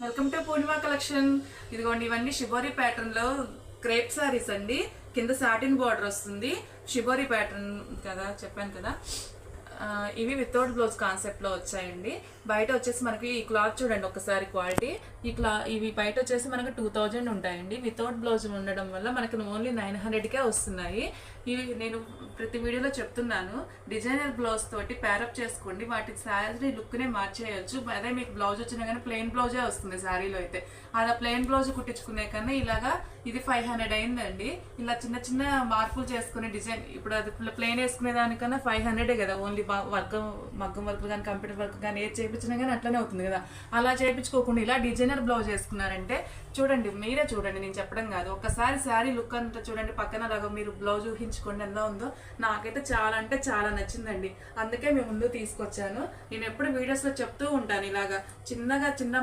Welcome to Purnima collection. ఇదిగోండి, ఇవన్నీ shibori pattern లో క్రేప్ సారీస్ అండి. కింద సాటిన్ బార్డర్ వస్తుంది. షిబోరి ప్యాటర్న్ కదా చెప్పాను కదా. ఇవి వితౌట్ బ్లౌజ్ కాన్సెప్ట్ లో వచ్చాయండి. బయట వచ్చేసి మనకి ఈ క్లాత్ చూడండి ఒకసారి క్వాలిటీ. ఇవి బయట వచ్చేసి మనకి 2000 ఉంటాయండి. వితౌట్ బ్లౌజ్ ఉండడం వల్ల మనకి ఓన్లీ 900కే వస్తున్నాయి. ఇవి నేను ప్రతి వీడియోలో చెప్తున్నాను, డిజైనర్ బ్లౌజ్ తోటి ప్యారప్ చేసుకోండి, వాటి శారీ లుక్నే మార్చేయచ్చు. అదే మీకు బ్లౌజ్ వచ్చినా కానీ ప్లెయిన్ బ్లౌజే వస్తుంది శారీలో అయితే. అలా ప్లెయిన్ బ్లౌజ్ కుట్టించుకునే కన్నా ఇలాగా ఇది 500 అయిందండి. ఇలా చిన్న చిన్న మార్పులు చేసుకునే డిజైన్, ఇప్పుడు అది ప్లెయిన్ వేసుకునే దానికన్నా 500 కదా. ఓన్లీ వర్క్, మగ్గం వర్క్ కానీ కంప్యూటర్ వర్క్ కానీ ఏది చేయించినా కానీ అట్లనే అవుతుంది కదా. అలా చేయించుకోకుండా ఇలా డిజైనర్ బ్లౌజ్ వేసుకున్నారంటే చూడండి, మీరే చూడండి, నేను చెప్పడం కాదు. ఒక్కసారి శారీ లుక్ అంతా చూడండి, పక్కన లాగా మీరు బ్లౌజ్ ఊహించుకోండి ఎలా ఉందో. నాకైతే చాలా అంటే చాలా నచ్చిందండి. అందుకే మేము ముందు తీసుకొచ్చాను. నేను ఎప్పుడు వీడియోస్లో చెప్తూ ఉంటాను, ఇలాగా చిన్నగా చిన్న